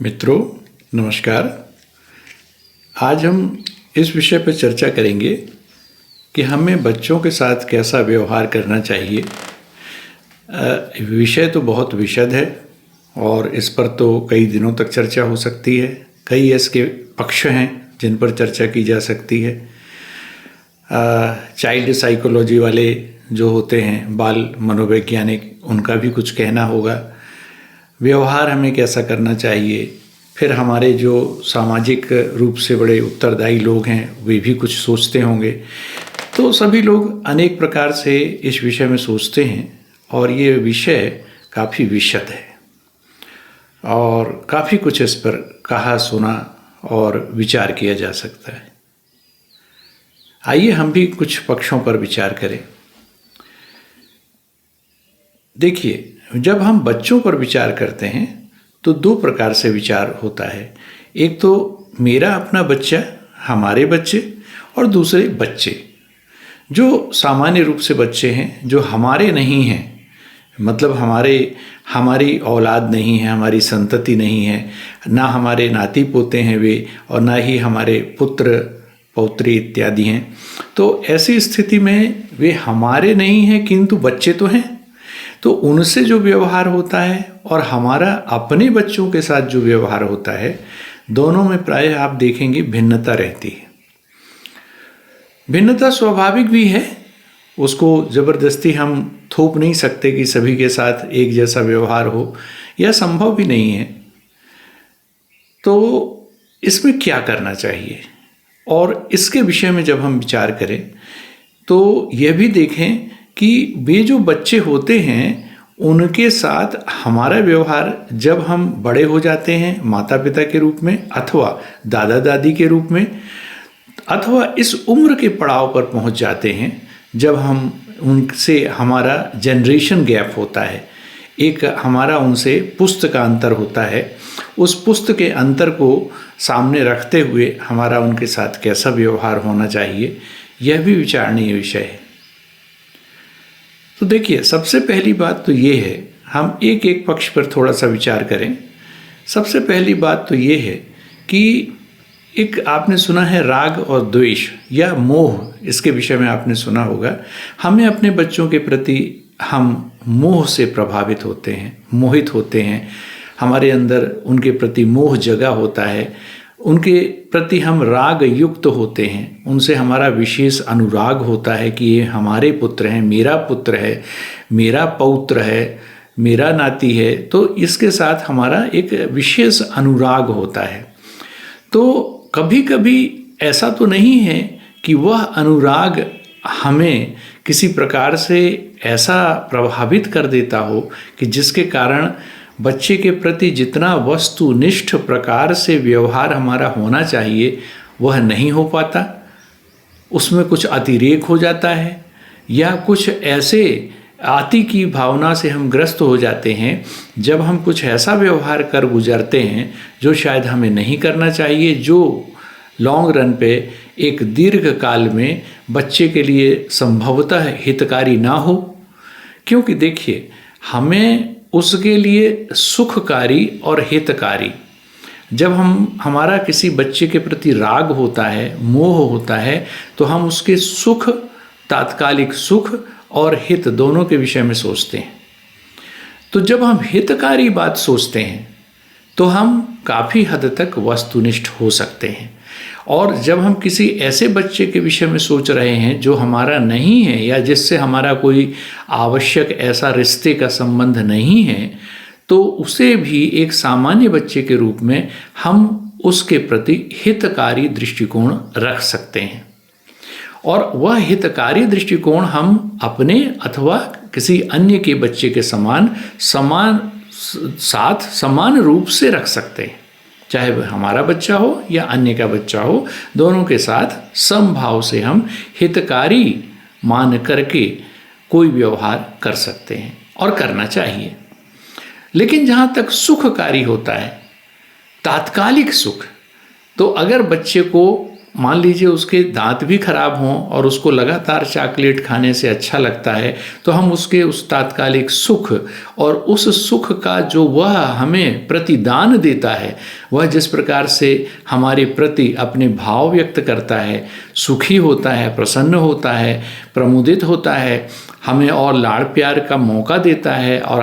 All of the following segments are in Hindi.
मित्रों नमस्कार। आज हम इस विषय पर चर्चा करेंगे कि हमें बच्चों के साथ कैसा व्यवहार करना चाहिए। विषय तो बहुत विशद है और इस पर तो कई दिनों तक चर्चा हो सकती है। कई इसके पक्ष हैं जिन पर चर्चा की जा सकती है। चाइल्ड साइकोलॉजी वाले जो होते हैं, बाल मनोवैज्ञानिक, उनका भी कुछ कहना होगा। व्यवहार हमें कैसा करना चाहिए। फिर हमारे जो सामाजिक रूप से बड़े उत्तरदायी लोग हैं वे भी कुछ सोचते होंगे। तो सभी लोग अनेक प्रकार से इस विषय में सोचते हैं और ये विषय काफ़ी विशद है और काफ़ी कुछ इस पर कहा सुना और विचार किया जा सकता है। आइए हम भी कुछ पक्षों पर विचार करें। देखिए, जब हम बच्चों पर विचार करते हैं तो दो प्रकार से विचार होता है। एक तो मेरा अपना बच्चा, हमारे बच्चे, और दूसरे बच्चे जो सामान्य रूप से बच्चे हैं, जो हमारे नहीं हैं, मतलब हमारी औलाद नहीं है, हमारी संतति नहीं है, ना हमारे नाती पोते हैं वे, और ना ही हमारे पुत्र पौत्री इत्यादि हैं। तो ऐसी स्थिति में वे हमारे नहीं हैं किंतु बच्चे तो हैं। तो उनसे जो व्यवहार होता है और हमारा अपने बच्चों के साथ जो व्यवहार होता है, दोनों में प्रायः आप देखेंगे भिन्नता रहती है। भिन्नता स्वाभाविक भी है, उसको ज़बरदस्ती हम थोप नहीं सकते कि सभी के साथ एक जैसा व्यवहार हो, यह संभव भी नहीं है। तो इसमें क्या करना चाहिए, और इसके विषय में जब हम विचार करें तो यह भी देखें कि वे जो बच्चे होते हैं उनके साथ हमारा व्यवहार जब हम बड़े हो जाते हैं, माता पिता के रूप में अथवा दादा दादी के रूप में, अथवा इस उम्र के पड़ाव पर पहुंच जाते हैं जब हम उनसे हमारा जनरेशन गैप होता है, एक हमारा उनसे पुस्त का अंतर होता है। उस पुस्त के अंतर को सामने रखते हुए हमारा उनके साथ कैसा व्यवहार होना चाहिए, यह भी विचारणीय विषय है। तो देखिए, सबसे पहली बात तो ये है, हम एक एक पक्ष पर थोड़ा सा विचार करें। सबसे पहली बात तो ये है कि एक आपने सुना है राग और द्वेष या मोह, इसके विषय में आपने सुना होगा। हमें अपने बच्चों के प्रति हम मोह से प्रभावित होते हैं, मोहित होते हैं। हमारे अंदर उनके प्रति मोह जगा होता है, उनके प्रति हम राग युक्त होते हैं, उनसे हमारा विशेष अनुराग होता है कि ये हमारे पुत्र हैं, मेरा पुत्र है, मेरा पौत्र है, मेरा नाती है। तो इसके साथ हमारा एक विशेष अनुराग होता है। तो कभी कभी ऐसा तो नहीं है कि वह अनुराग हमें किसी प्रकार से ऐसा प्रभावित कर देता हो कि जिसके कारण बच्चे के प्रति जितना वस्तुनिष्ठ प्रकार से व्यवहार हमारा होना चाहिए वह नहीं हो पाता, उसमें कुछ अतिरेक हो जाता है, या कुछ ऐसे आति की भावना से हम ग्रस्त हो जाते हैं जब हम कुछ ऐसा व्यवहार कर गुजरते हैं जो शायद हमें नहीं करना चाहिए, जो लॉन्ग रन पे एक दीर्घ काल में बच्चे के लिए संभवतः हितकारी ना हो। क्योंकि देखिए, हमें उसके लिए सुखकारी और हितकारी, जब हमारा किसी बच्चे के प्रति राग होता है, मोह होता है, तो हम उसके सुख, तात्कालिक सुख और हित दोनों के विषय में सोचते हैं। तो जब हम हितकारी बात सोचते हैं तो हम काफ़ी हद तक वस्तुनिष्ठ हो सकते हैं। और जब हम किसी ऐसे बच्चे के विषय में सोच रहे हैं जो हमारा नहीं है या जिससे हमारा कोई आवश्यक ऐसा रिश्ते का संबंध नहीं है, तो उसे भी एक सामान्य बच्चे के रूप में हम उसके प्रति हितकारी दृष्टिकोण रख सकते हैं। और वह हितकारी दृष्टिकोण हम अपने अथवा किसी अन्य के बच्चे के समान रूप से रख सकते हैं, चाहे वह हमारा बच्चा हो या अन्य का बच्चा हो, दोनों के साथ समभाव से हम हितकारी मान करके कोई व्यवहार कर सकते हैं और करना चाहिए। लेकिन जहाँ तक सुखकारी होता है, तात्कालिक सुख, तो अगर बच्चे को मान लीजिए उसके दांत भी खराब हों और उसको लगातार चॉकलेट खाने से अच्छा लगता है, तो हम उसके उस तात्कालिक सुख और उस सुख का जो वह हमें प्रतिदान देता है, वह जिस प्रकार से हमारे प्रति अपने भाव व्यक्त करता है, सुखी होता है, प्रसन्न होता है, प्रमुदित होता है, हमें और लाड़ प्यार का मौका देता है और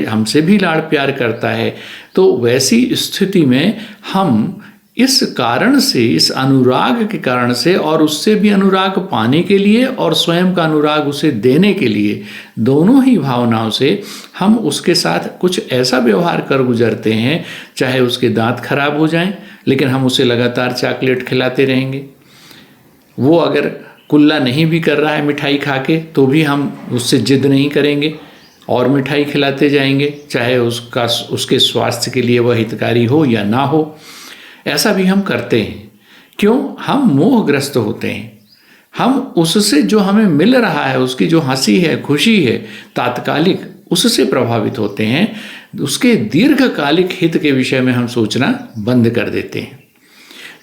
हमसे भी लाड़ प्यार करता है, तो वैसी स्थिति में हम इस कारण से, इस अनुराग के कारण से और उससे भी अनुराग पाने के लिए और स्वयं का अनुराग उसे देने के लिए, दोनों ही भावनाओं से हम उसके साथ कुछ ऐसा व्यवहार कर गुजरते हैं, चाहे उसके दांत खराब हो जाएं लेकिन हम उसे लगातार चॉकलेट खिलाते रहेंगे। वो अगर कुल्ला नहीं भी कर रहा है मिठाई खा के, तो भी हम उससे जिद नहीं करेंगे और मिठाई खिलाते जाएंगे, चाहे उसके स्वास्थ्य के लिए वह हितकारी हो या ना हो। ऐसा भी हम करते हैं। क्यों? हम मोहग्रस्त होते हैं। हम उससे जो हमें मिल रहा है, उसकी जो हंसी है, खुशी है तात्कालिक, उससे प्रभावित होते हैं। उसके दीर्घकालिक हित के विषय में हम सोचना बंद कर देते हैं।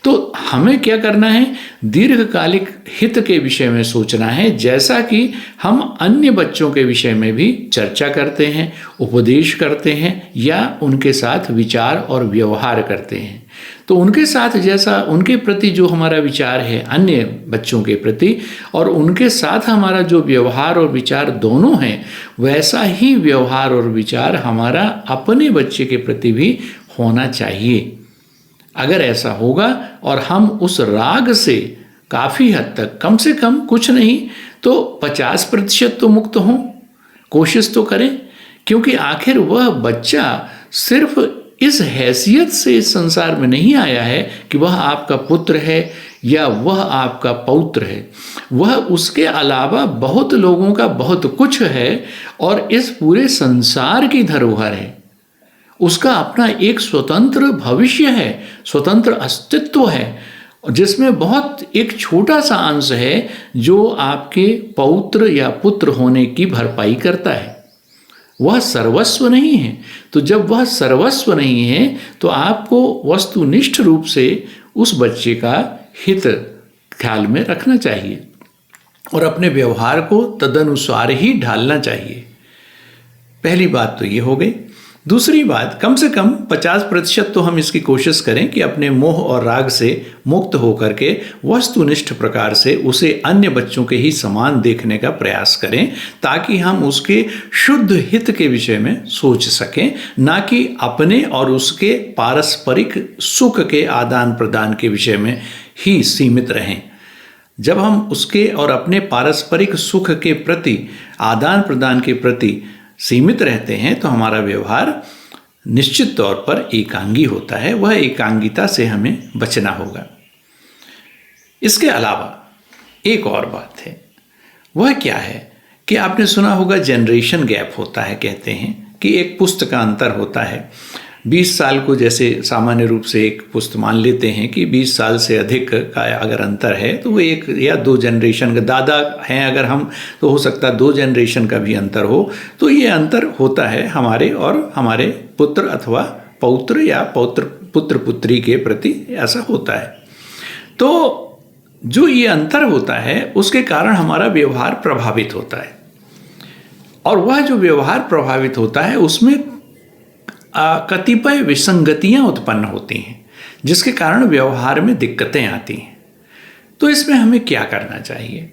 तो हमें क्या करना है? दीर्घकालिक हित के विषय में सोचना है, जैसा कि हम अन्य बच्चों के विषय में भी चर्चा करते हैं, उपदेश करते हैं या उनके साथ विचार और व्यवहार करते हैं। तो उनके साथ जैसा उनके प्रति जो हमारा विचार है अन्य बच्चों के प्रति, और उनके साथ हमारा जो व्यवहार और विचार दोनों हैं, वैसा ही व्यवहार और विचार हमारा अपने बच्चे के प्रति भी होना चाहिए। अगर ऐसा होगा और हम उस राग से काफ़ी हद तक, कम से कम कुछ नहीं तो 50% तो मुक्त हों, कोशिश तो करें, क्योंकि आखिर वह बच्चा सिर्फ इस हैसियत से इस संसार में नहीं आया है कि वह आपका पुत्र है या वह आपका पौत्र है। वह उसके अलावा बहुत लोगों का बहुत कुछ है और इस पूरे संसार की धरोहर है। उसका अपना एक स्वतंत्र भविष्य है, स्वतंत्र अस्तित्व है, जिसमें बहुत एक छोटा सा अंश है जो आपके पौत्र या पुत्र होने की भरपाई करता है। वह सर्वस्व नहीं है। तो जब वह सर्वस्व नहीं है तो आपको वस्तुनिष्ठ रूप से उस बच्चे का हित ख्याल में रखना चाहिए और अपने व्यवहार को तदनुसार ही ढालना चाहिए। पहली बात तो ये हो गई। दूसरी बात, कम से कम 50% तो हम इसकी कोशिश करें कि अपने मोह और राग से मुक्त होकर के वस्तुनिष्ठ प्रकार से उसे अन्य बच्चों के ही समान देखने का प्रयास करें, ताकि हम उसके शुद्ध हित के विषय में सोच सकें, ना कि अपने और उसके पारस्परिक सुख के आदान प्रदान के विषय में ही सीमित रहें। जब हम उसके और अपने पारस्परिक सुख के प्रति, आदान प्रदान के प्रति सीमित रहते हैं तो हमारा व्यवहार निश्चित तौर पर एकांगी होता है। वह एकांगिता से हमें बचना होगा। इसके अलावा एक और बात है, वह क्या है कि आपने सुना होगा जनरेशन गैप होता है। कहते हैं कि एक पुस्त का अंतर होता है। 20 साल को जैसे सामान्य रूप से एक पुस्त मान लेते हैं कि 20 साल से अधिक का अगर अंतर है तो वो एक या 2 जनरेशन का, दादा हैं अगर हम, तो हो सकता है 2 जनरेशन का भी अंतर हो। तो ये अंतर होता है हमारे और हमारे पुत्र अथवा पौत्र या पुत्र पुत्री के प्रति, ऐसा होता है। तो जो ये अंतर होता है उसके कारण हमारा व्यवहार प्रभावित होता है, और वह जो व्यवहार प्रभावित होता है उसमें कतिपय विसंगतियां उत्पन्न होती हैं, जिसके कारण व्यवहार में दिक्कतें आती हैं। तो इसमें हमें क्या करना चाहिए?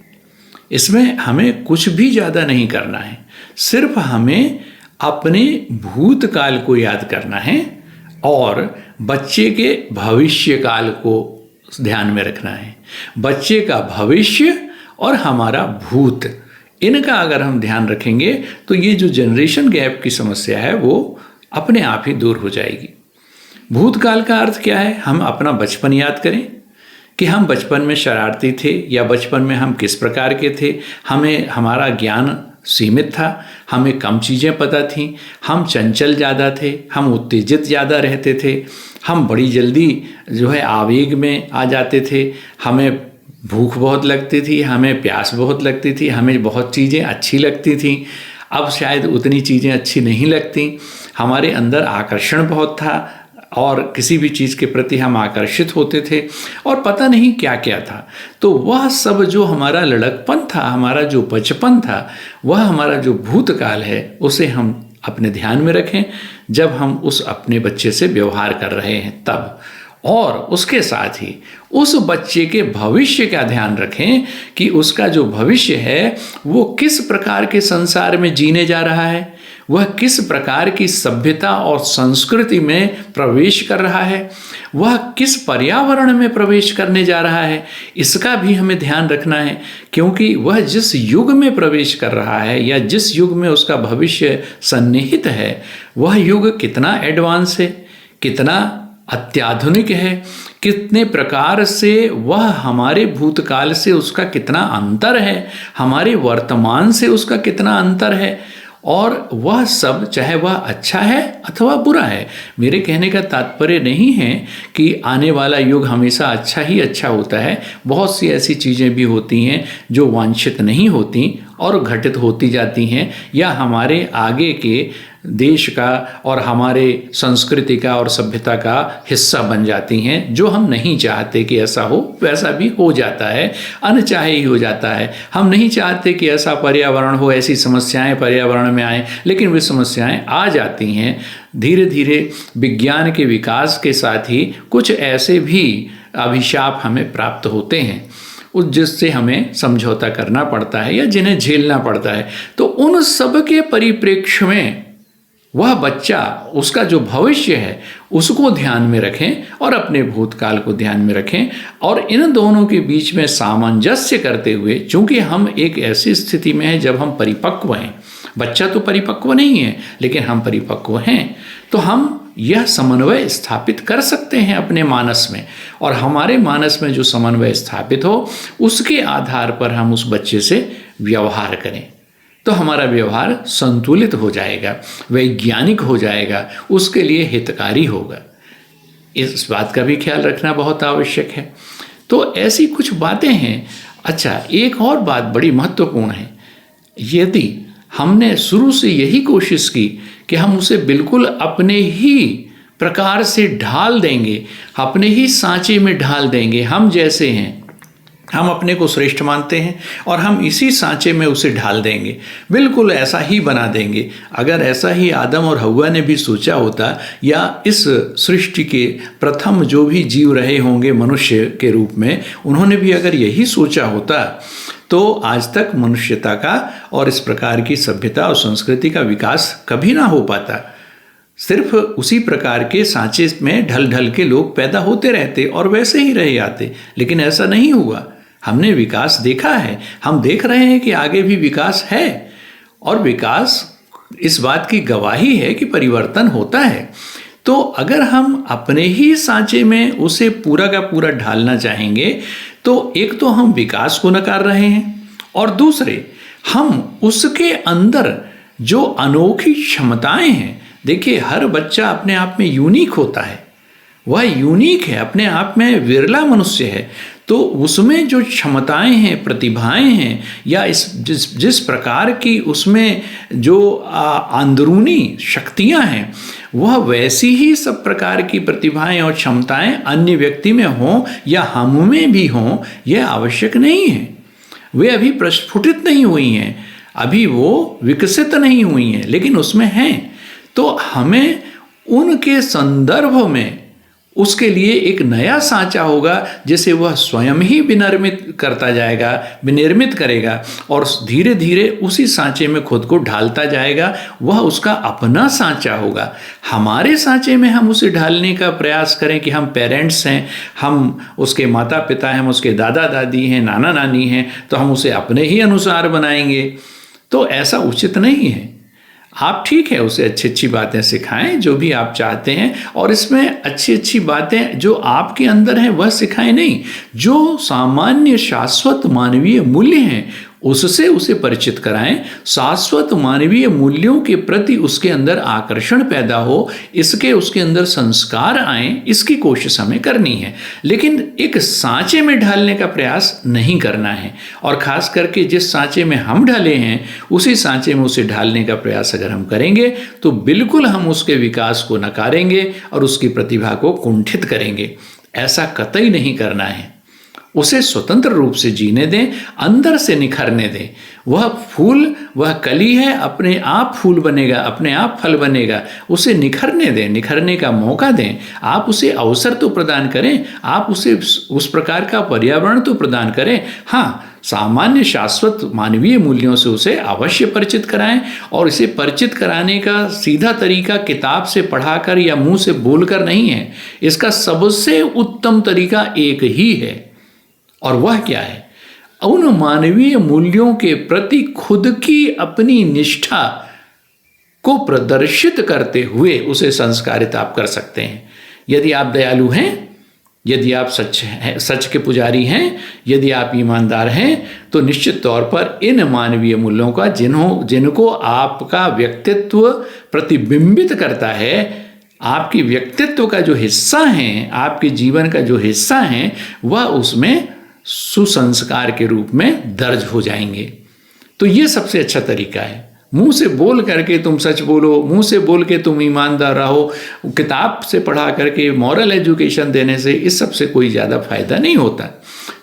इसमें हमें कुछ भी ज़्यादा नहीं करना है, सिर्फ हमें अपने भूतकाल को याद करना है और बच्चे के भविष्य काल को ध्यान में रखना है। बच्चे का भविष्य और हमारा भूत, इनका अगर हम ध्यान रखेंगे तो ये जो जनरेशन गैप की समस्या है वो अपने आप ही दूर हो जाएगी। भूतकाल का अर्थ क्या है? हम अपना बचपन याद करें कि हम बचपन में शरारती थे या बचपन में हम किस प्रकार के थे। हमारा ज्ञान सीमित था, हमें कम चीज़ें पता थीं, हम चंचल ज़्यादा थे, हम उत्तेजित ज़्यादा रहते थे, हम बड़ी जल्दी जो है आवेग में आ जाते थे, हमें भूख बहुत लगती थी, हमें प्यास बहुत लगती थी, हमें बहुत चीज़ें अच्छी लगती थीं। अब शायद उतनी चीज़ें अच्छी नहीं लगती। हमारे अंदर आकर्षण बहुत था, और किसी भी चीज़ के प्रति हम आकर्षित होते थे और पता नहीं क्या क्या था। तो वह सब जो हमारा लड़कपन था, हमारा जो बचपन था, वह हमारा जो भूतकाल है, उसे हम अपने ध्यान में रखें जब हम उस अपने बच्चे से व्यवहार कर रहे हैं तब। और उसके साथ ही उस बच्चे के भविष्य का ध्यान रखें कि उसका जो भविष्य है वो किस प्रकार के संसार में जीने जा रहा है, वह किस प्रकार की सभ्यता और संस्कृति में प्रवेश कर रहा है, वह किस पर्यावरण में प्रवेश करने जा रहा है, इसका भी हमें ध्यान रखना है। क्योंकि वह जिस युग में प्रवेश कर रहा है या जिस युग में उसका भविष्य सन्निहित है, वह युग कितना एडवांस है, कितना अत्याधुनिक है, कितने प्रकार से वह हमारे भूतकाल से उसका कितना अंतर है, हमारे वर्तमान से उसका कितना अंतर है, और वह सब चाहे वह अच्छा है अथवा बुरा है। मेरे कहने का तात्पर्य नहीं है कि आने वाला युग हमेशा अच्छा ही अच्छा होता है। बहुत सी ऐसी चीज़ें भी होती हैं जो वांछित नहीं होती और घटित होती जाती हैं, या हमारे आगे के देश का और हमारे संस्कृति का और सभ्यता का हिस्सा बन जाती हैं, जो हम नहीं चाहते कि ऐसा हो, वैसा भी हो जाता है, अनचाहे ही हो जाता है। हम नहीं चाहते कि ऐसा पर्यावरण हो, ऐसी समस्याएं पर्यावरण में आएँ, लेकिन वे समस्याएं आ जाती हैं। धीरे धीरे विज्ञान के विकास के साथ ही कुछ ऐसे भी अभिशाप हमें प्राप्त होते हैं जिससे हमें समझौता करना पड़ता है या जिन्हें झेलना पड़ता है। तो उन सब के परिप्रेक्ष्य में वह बच्चा, उसका जो भविष्य है उसको ध्यान में रखें और अपने भूतकाल को ध्यान में रखें, और इन दोनों के बीच में सामंजस्य करते हुए, चूंकि हम एक ऐसी स्थिति में हैं जब हम परिपक्व हैं, बच्चा तो परिपक्व नहीं है लेकिन हम परिपक्व हैं, तो हम यह समन्वय स्थापित कर सकते हैं अपने मानस में, और हमारे मानस में जो समन्वय स्थापित हो उसके आधार पर हम उस बच्चे से व्यवहार करें, तो हमारा व्यवहार संतुलित हो जाएगा, वैज्ञानिक हो जाएगा, उसके लिए हितकारी होगा। इस बात का भी ख्याल रखना बहुत आवश्यक है। तो ऐसी कुछ बातें हैं। अच्छा, एक और बात बड़ी महत्वपूर्ण है। यदि हमने शुरू से यही कोशिश की कि हम उसे बिल्कुल अपने ही प्रकार से ढाल देंगे, अपने ही सांचे में ढाल देंगे, हम जैसे हैं, हम अपने को श्रेष्ठ मानते हैं और हम इसी सांचे में उसे ढाल देंगे, बिल्कुल ऐसा ही बना देंगे। अगर ऐसा ही आदम और हव्वा ने भी सोचा होता, या इस सृष्टि के प्रथम जो भी जीव रहे होंगे मनुष्य के रूप में, उन्होंने भी अगर यही सोचा होता, तो आज तक मनुष्यता का और इस प्रकार की सभ्यता और संस्कृति का विकास कभी ना हो पाता। सिर्फ उसी प्रकार के सांचे में ढल ढल के लोग पैदा होते रहते और वैसे ही रह जाते, लेकिन ऐसा नहीं हुआ। हमने विकास देखा है, हम देख रहे हैं कि आगे भी विकास है, और विकास इस बात की गवाही है कि परिवर्तन होता है। तो अगर हम अपने ही सांचे में उसे पूरा का पूरा ढालना चाहेंगे, तो एक तो हम विकास को नकार रहे हैं, और दूसरे हम उसके अंदर जो अनोखी क्षमताएं हैं, देखिए हर बच्चा अपने आप में यूनिक होता है, वह यूनिक है, अपने आप में विरला मनुष्य है, तो उसमें जो क्षमताएं हैं, प्रतिभाएं हैं, या जिस प्रकार की उसमें जो अंदरूनी शक्तियां हैं, वह वैसी ही सब प्रकार की प्रतिभाएं और क्षमताएं अन्य व्यक्ति में हों या हम में भी हों, यह आवश्यक नहीं है। वे अभी प्रस्फुटित नहीं हुई हैं, अभी वो विकसित नहीं हुई हैं, लेकिन उसमें हैं। तो हमें उनके संदर्भ में उसके लिए एक नया सांचा होगा, जिसे वह स्वयं ही विनिर्मित करता जाएगा, विनिर्मित करेगा, और धीरे धीरे उसी सांचे में खुद को ढालता जाएगा। वह उसका अपना सांचा होगा। हमारे सांचे में हम उसे ढालने का प्रयास करें कि हम पेरेंट्स हैं, हम उसके माता पिता हैं, हम उसके दादा दादी हैं, नाना नानी हैं, तो हम उसे अपने ही अनुसार बनाएंगे, तो ऐसा उचित नहीं है। आप ठीक है उसे अच्छी अच्छी बातें सिखाएं जो भी आप चाहते हैं, और इसमें अच्छी अच्छी बातें जो आपके अंदर हैं वह सिखाएं नहीं, जो सामान्य शाश्वत मानवीय मूल्य हैं उससे उसे परिचित कराएं, शाश्वत मानवीय मूल्यों के प्रति उसके अंदर आकर्षण पैदा हो, इसके उसके अंदर संस्कार आएं, इसकी कोशिश हमें करनी है। लेकिन एक सांचे में ढालने का प्रयास नहीं करना है, और ख़ास करके जिस सांचे में हम ढले हैं उसी सांचे में उसे ढालने का प्रयास अगर हम करेंगे तो बिल्कुल हम उसके विकास को नकारेंगे और उसकी प्रतिभा को कुंठित करेंगे। ऐसा कतई नहीं करना है। उसे स्वतंत्र रूप से जीने दें, अंदर से निखरने दें। वह फूल, वह कली है, अपने आप फूल बनेगा, अपने आप फल बनेगा। उसे निखरने दें, निखरने का मौका दें। आप उसे अवसर तो प्रदान करें, आप उसे उस प्रकार का पर्यावरण तो प्रदान करें। हाँ, सामान्य शाश्वत मानवीय मूल्यों से उसे अवश्य परिचित कराएं, और इसे परिचित कराने का सीधा तरीका किताब से पढ़ाकर या मुंह से बोलकर नहीं है। इसका सबसे उत्तम तरीका एक ही है, और वह क्या है? उन मानवीय मूल्यों के प्रति खुद की अपनी निष्ठा को प्रदर्शित करते हुए उसे संस्कारित आप कर सकते हैं। यदि आप दयालु हैं, यदि आप सच के पुजारी हैं, यदि आप ईमानदार हैं, तो निश्चित तौर पर इन मानवीय मूल्यों का जिनको आपका व्यक्तित्व प्रतिबिंबित करता है, आपकी व्यक्तित्व का जो हिस्सा है, आपके जीवन का जो हिस्सा है, वह उसमें सुसंस्कार के रूप में दर्ज हो जाएंगे। तो ये सबसे अच्छा तरीका है। मुंह से बोल करके तुम सच बोलो, मुंह से बोल के तुम ईमानदार रहो, किताब से पढ़ा करके मॉरल एजुकेशन देने से इस सब से कोई ज़्यादा फायदा नहीं होता।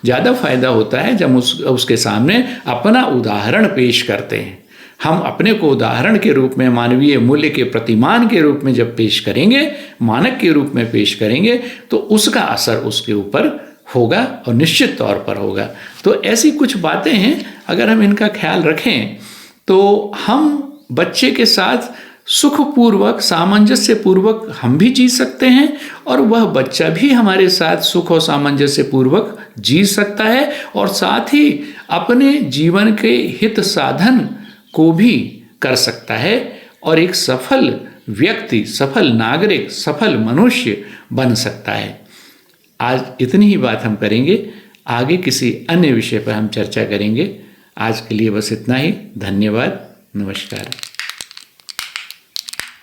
ज़्यादा फायदा होता है जब उसके सामने अपना उदाहरण पेश करते हैं। हम अपने को उदाहरण के रूप में, मानवीय मूल्य के प्रतिमान के रूप में जब पेश करेंगे, मानक के रूप में पेश करेंगे, तो उसका असर उसके ऊपर होगा, और निश्चित तौर पर होगा। तो ऐसी कुछ बातें हैं, अगर हम इनका ख्याल रखें तो हम बच्चे के साथ सुखपूर्वक, सामंजस्य पूर्वक हम भी जी सकते हैं, और वह बच्चा भी हमारे साथ सुख और सामंजस्य पूर्वक जी सकता है, और साथ ही अपने जीवन के हित साधन को भी कर सकता है, और एक सफल व्यक्ति, सफल नागरिक, सफल मनुष्य बन सकता है। आज इतनी ही बात हम करेंगे, आगे किसी अन्य विषय पर हम चर्चा करेंगे। आज के लिए बस इतना ही। धन्यवाद, नमस्कार।